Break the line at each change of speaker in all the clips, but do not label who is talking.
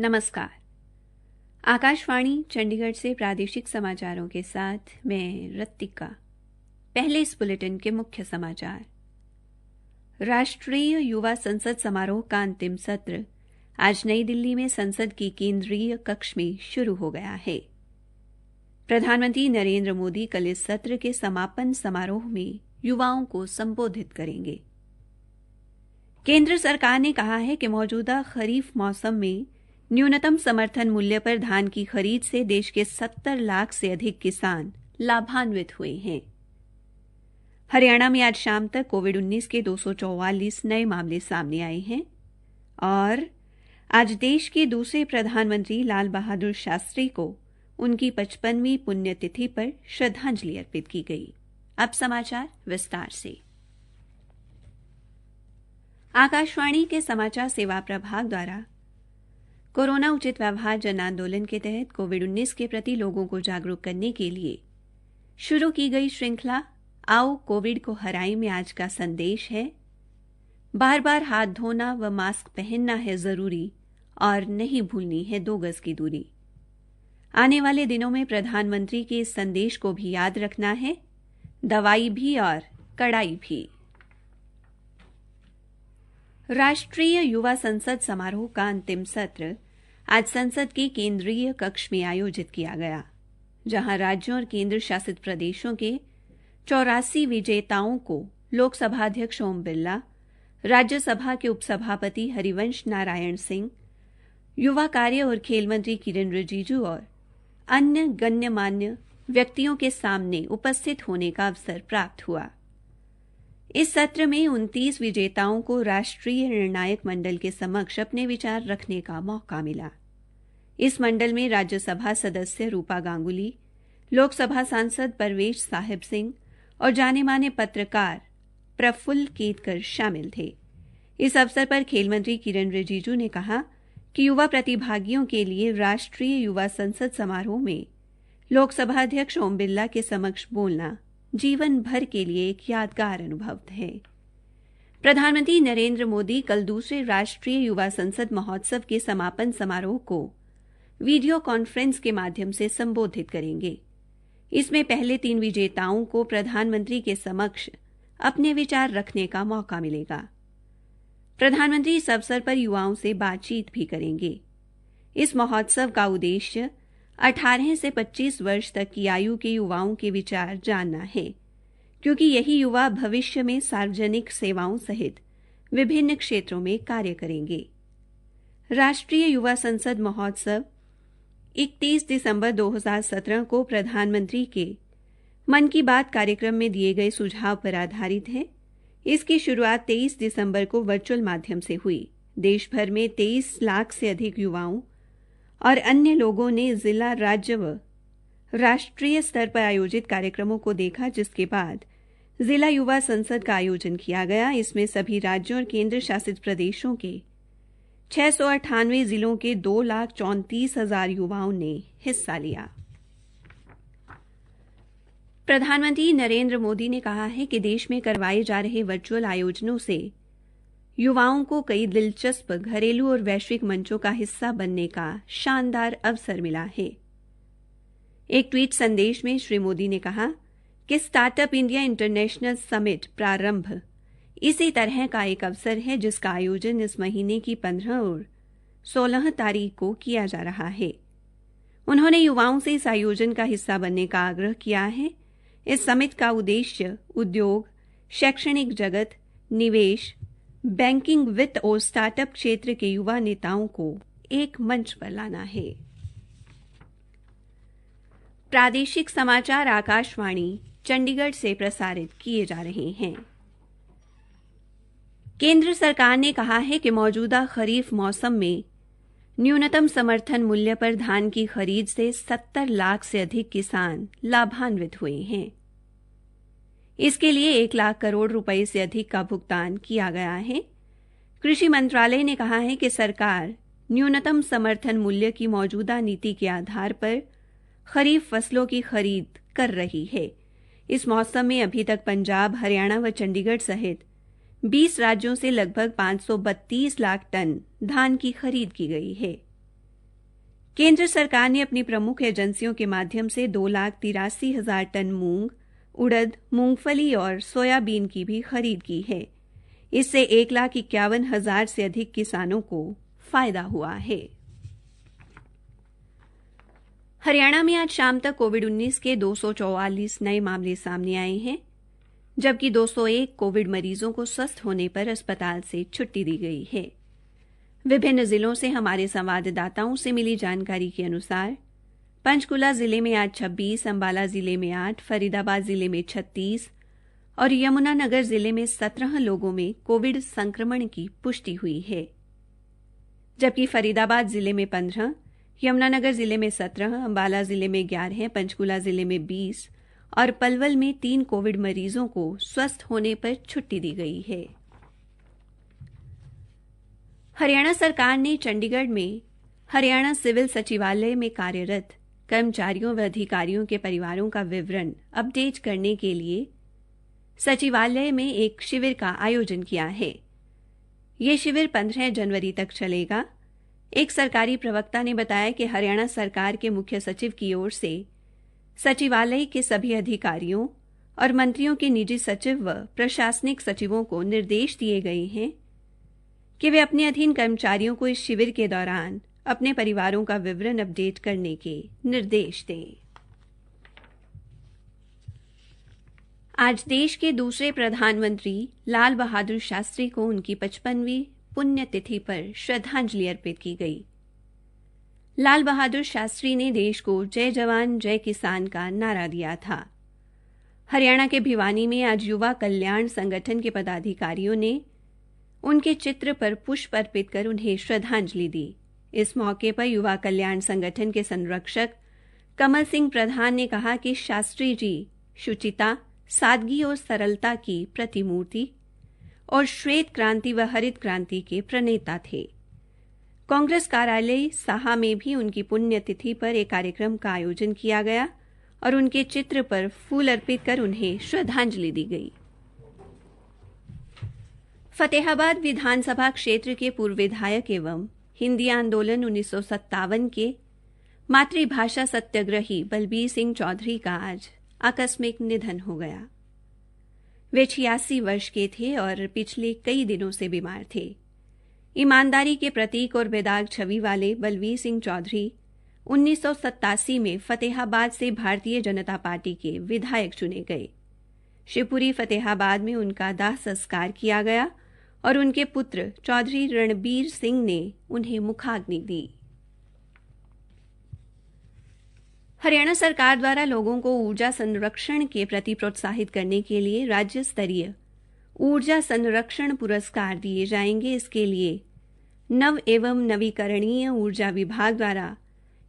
नमस्कार। आकाशवाणी चंडीगढ़ से प्रादेशिक समाचारों के साथ मैं रत्तिका। पहले इस बुलेटिन के मुख्य समाचार। राष्ट्रीय युवा संसद समारोह का अंतिम सत्र आज नई दिल्ली में संसद की केंद्रीय कक्ष में शुरू हो गया है। प्रधानमंत्री नरेंद्र मोदी कल इस सत्र के समापन समारोह में युवाओं को संबोधित करेंगे। केंद्र सरकार ने कहा है कि मौजूदा खरीफ मौसम में न्यूनतम समर्थन मूल्य पर धान की खरीद से देश के 70 लाख से अधिक किसान लाभान्वित हुए हैं। हरियाणा में आज शाम तक कोविड-19 के 244 नए मामले सामने आए हैं और आज देश के दूसरे प्रधानमंत्री लाल बहादुर शास्त्री को उनकी 55वीं पुण्यतिथि पर श्रद्धांजलि अर्पित की गई। अब समाचार विस्तार से। आकाशवाणी के समाचार सेवा प्रभाग द्वारा कोरोना उचित व्यवहार जन आंदोलन के तहत कोविड-19 के प्रति लोगों को जागरूक करने के लिए शुरू की गई श्रृंखला आओ कोविड को हराएं में आज का संदेश है, बार-बार हाथ धोना व मास्क पहनना है जरूरी और नहीं भूलनी है 2 गज की दूरी। आने वाले दिनों में प्रधानमंत्री के इस संदेश को भी याद रखना है, दवाई भी और कड़ाई भी। राष्ट्रीय युवा संसद समारोह का अंतिम सत्र आज संसद के केंद्रीय कक्ष में आयोजित किया गया, जहां राज्यों और केंद्र शासित प्रदेशों के 84 विजेताओं को लोकसभा अध्यक्ष ओम बिरला, राज्यसभा के उपसभापति हरिवंश नारायण सिंह, युवा कार्य और खेल मंत्री किरेन रिजिजू और अन्य गण्यमान्य व्यक्तियों के सामने उपस्थित होने का अवसर प्राप्त हुआ। इस सत्र में 29 विजेताओं को राष्ट्रीय निर्णायक मंडल के समक्ष अपने विचार रखने का मौका मिला। इस मंडल में राज्यसभा सदस्य रूपा गांगुली, लोकसभा सांसद परवेश साहिब सिंह और जाने-माने पत्रकार प्रफुल्ल केतकर शामिल थे। इस अवसर पर खेल मंत्री किरेन रिजिजू ने कहा कि युवा प्रतिभागियों के लिए राष्ट्रीय युवा संसद समारोह में लोकसभा अध्यक्ष ओम बिरला के समक्ष बोलना जीवन भर के लिए एक यादगार अनुभव है। प्रधानमंत्री नरेंद्र मोदी कल दूसरे राष्ट्रीय युवा संसद महोत्सव के समापन समारोह को वीडियो कॉन्फ्रेंस के माध्यम से संबोधित करेंगे। इसमें पहले 3 विजेताओं को प्रधानमंत्री के समक्ष अपने विचार रखने का मौका मिलेगा। प्रधानमंत्री इस अवसर पर युवाओं से बातचीत भी करेंगे। इस महोत्सव का उद्देश्य 18 से 25 वर्ष तक की आयु के युवाओं के विचार जानना है, क्योंकि यही युवा भविष्य में सार्वजनिक सेवाओं सहित विभिन्न क्षेत्रों में कार्य करेंगे। राष्ट्रीय युवा संसद महोत्सव 31 दिसंबर 2017 को प्रधानमंत्री के मन की बात कार्यक्रम में दिए गए सुझाव पर आधारित है। इसकी शुरुआत 23 दिसंबर को वर्चुअल माध्यम से हुई। देश भर में 23 लाख से अधिक युवाओं और अन्य लोगों ने जिला, राज्य व राष्ट्रीय स्तर पर आयोजित कार्यक्रमों को देखा, जिसके बाद जिला युवा संसद का आयोजन किया गया। इसमें सभी राज्यों और केंद्र शासित प्रदेशों के 698 जिलों के 2,34,000 युवाओं ने हिस्सा लिया। प्रधानमंत्री नरेंद्र मोदी ने कहा है कि देश में करवाए जा रहे वर्चुअल आयोजनों से युवाओं को कई दिलचस्प घरेलू और वैश्विक मंचों का हिस्सा बनने का शानदार अवसर मिला है। एक ट्वीट संदेश में श्री मोदी ने कहा कि स्टार्टअप इंडिया इंटरनेशनल समिट प्रारंभ इसी तरह का एक अवसर है, जिसका आयोजन इस महीने की 15 और 16 तारीख को किया जा रहा है। उन्होंने युवाओं से इस आयोजन का हिस्सा बनने का आग्रह किया है। इस समिट का उद्देश्य उद्योग, शैक्षणिक जगत, निवेश, बैंकिंग, वित्त और स्टार्टअप क्षेत्र के युवा नेताओं को एक मंच पर लाना है। प्रादेशिक समाचार आकाशवाणी चंडीगढ़ से प्रसारित किए जा रहे हैं। केंद्र सरकार ने कहा है कि मौजूदा खरीफ मौसम में न्यूनतम समर्थन मूल्य पर धान की खरीद से 70 लाख से अधिक किसान लाभान्वित हुए हैं। इसके लिए 1 लाख करोड़ रुपए से अधिक का भुगतान किया गया है। कृषि मंत्रालय ने कहा है कि सरकार न्यूनतम समर्थन मूल्य की मौजूदा नीति के आधार पर खरीफ फसलों की खरीद कर रही है। इस मौसम में अभी तक पंजाब, हरियाणा व चंडीगढ़ सहित 20 राज्यों से लगभग 532 लाख टन धान की खरीद की गई है। केंद्र सरकार ने अपनी प्रमुख एजेंसियों के माध्यम से 2,83,000 टन मूंग, उड़द, मूंगफली और सोयाबीन की भी खरीद की है। इससे 1,51,000 से अधिक किसानों को फायदा हुआ है। हरियाणा में आज शाम तक कोविड-19 के 244 नए मामले सामने आए हैं, जबकि 201 कोविड मरीजों को स्वस्थ होने पर अस्पताल से छुट्टी दी गई है। विभिन्न जिलों से हमारे संवाददाताओं से मिली जानकारी के अनुसार पंचकुला जिले में आज 26, अंबाला जिले में 8, फरीदाबाद जिले में 36 और यमुनानगर जिले में 17 लोगों में कोविड संक्रमण की पुष्टि हुई है, जबकि फरीदाबाद जिले में 15, यमुनानगर जिले में 17, अंबाला जिले में 11, पंचकुला जिले में 20 और पलवल में 3 कोविड मरीजों को स्वस्थ होने पर छुट्टी दी गई है। हरियाणा सरकार ने चंडीगढ़ में हरियाणा सिविल सचिवालय में कार्यरत कर्मचारियों व अधिकारियों के परिवारों का विवरण अपडेट करने के लिए सचिवालय में एक शिविर का आयोजन किया है। यह शिविर 15 जनवरी तक चलेगा। एक सरकारी प्रवक्ता ने बताया कि हरियाणा सरकार के मुख्य सचिव की ओर से सचिवालय के सभी अधिकारियों और मंत्रियों के निजी सचिव व प्रशासनिक सचिवों को निर्देश दिए गए हैं कि वे अपने अधीन कर्मचारियों को इस शिविर के दौरान अपने परिवारों का विवरण अपडेट करने के निर्देश दें। आज देश के दूसरे प्रधानमंत्री लाल बहादुर शास्त्री को उनकी 55वीं पुण्यतिथि पर श्रद्धांजलि अर्पित की गई। लाल बहादुर शास्त्री ने देश को जय जवान जय किसान का नारा दिया था। हरियाणा के भिवानी में आज युवा कल्याण संगठन के पदाधिकारियों ने उनके चित्र पर पुष्प अर्पित कर उन्हें श्रद्धांजलि दी। इस मौके पर युवा कल्याण संगठन के संरक्षक कमल सिंह प्रधान ने कहा कि शास्त्री जी शुचिता, सादगी और सरलता की प्रतिमूर्ति और श्वेत क्रांति व हरित क्रांति के प्रणेता थे। कांग्रेस कार्यालय साहा में भी उनकी पुण्यतिथि पर एक कार्यक्रम का आयोजन किया गया और उनके चित्र पर फूल अर्पित कर उन्हें श्रद्धांजलि दी गई। फतेहाबाद विधानसभा क्षेत्र के पूर्व विधायक एवं हिंदी आंदोलन 1957 के मातृभाषा सत्याग्रही बलबीर सिंह चौधरी का आज आकस्मिक निधन हो गया। वे 86 वर्ष के थे और पिछले कई दिनों से बीमार थे। ईमानदारी के प्रतीक और बेदाग छवि वाले बलबीर सिंह चौधरी 1987 में फतेहाबाद से भारतीय जनता पार्टी के विधायक चुने गए। शिवपुरी फतेहाबाद में उनका दाह संस्कार किया गया और उनके पुत्र चौधरी रणबीर सिंह ने उन्हें मुखाग्नि दी। हरियाणा सरकार द्वारा लोगों को ऊर्जा संरक्षण के प्रति प्रोत्साहित करने के लिए राज्य स्तरीय ऊर्जा संरक्षण पुरस्कार दिए जाएंगे। इसके लिए नव एवं नवीकरणीय ऊर्जा विभाग द्वारा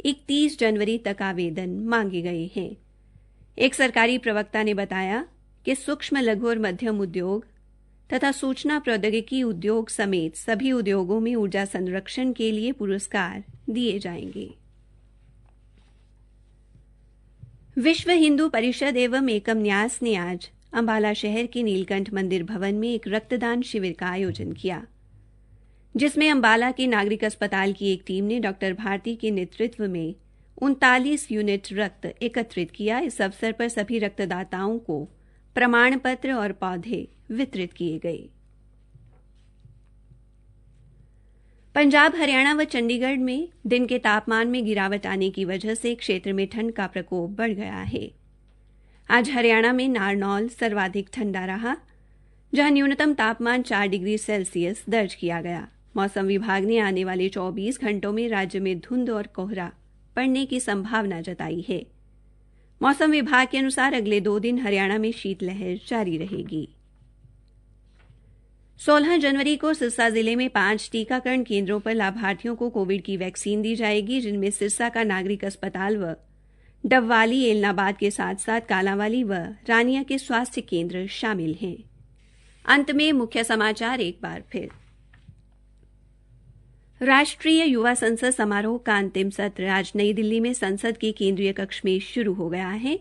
31 जनवरी तक आवेदन मांगे गए हैं। एक सरकारी प्रवक्ता ने बताया कि सूक्ष्म, लघु और मध्यम उद्योग तथा सूचना प्रौद्योगिकी उद्योग समेत सभी उद्योगों में ऊर्जा संरक्षण के लिए पुरस्कार दिए जाएंगे। विश्व हिंदू परिषद एवं एकम न्यास ने आज अंबाला शहर के नीलकंठ मंदिर भवन में एक रक्तदान शिविर का आयोजन किया, जिसमें अंबाला के नागरिक अस्पताल की एक टीम ने डॉक्टर भारती के नेतृत्व में 39 यूनिट रक्त एकत्रित किया। इस अवसर पर सभी रक्तदाताओं को प्रमाण पत्र और पौधे वितरित किए गए। पंजाब, हरियाणा व चंडीगढ़ में दिन के तापमान में गिरावट आने की वजह से क्षेत्र में ठंड का प्रकोप बढ़ गया है। आज हरियाणा में नारनौल सर्वाधिक ठंडा रहा, जहां न्यूनतम तापमान 4 डिग्री सेल्सियस दर्ज किया गया। मौसम विभाग ने आने वाले 24 घंटों में राज्य में धुंध और कोहरा पड़ने की संभावना जताई है। मौसम विभाग के अनुसार अगले 2 दिन हरियाणा में शीतलहर जारी रहेगी। 16 जनवरी को सिरसा जिले में 5 टीकाकरण केंद्रों पर लाभार्थियों को कोविड की वैक्सीन दी जाएगी, जिनमें सिरसा का नागरिक अस्पताल व डबवाली, एलनाबाद के साथ साथ कालांवाली व रानिया के स्वास्थ्य केंद्र शामिल हैं। अंत में मुख्य समाचार एक बार फिर। राष्ट्रीय युवा संसद समारोह का अंतिम सत्र आज नई दिल्ली में संसद के केंद्रीय कक्ष में शुरू हो गया है।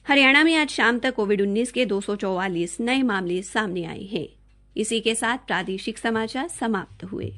हरियाणा में आज शाम तक कोविड-19 के 244 नए मामले सामने आए हैं। इसी के साथ प्रादेशिक समाचार समाप्त हुए।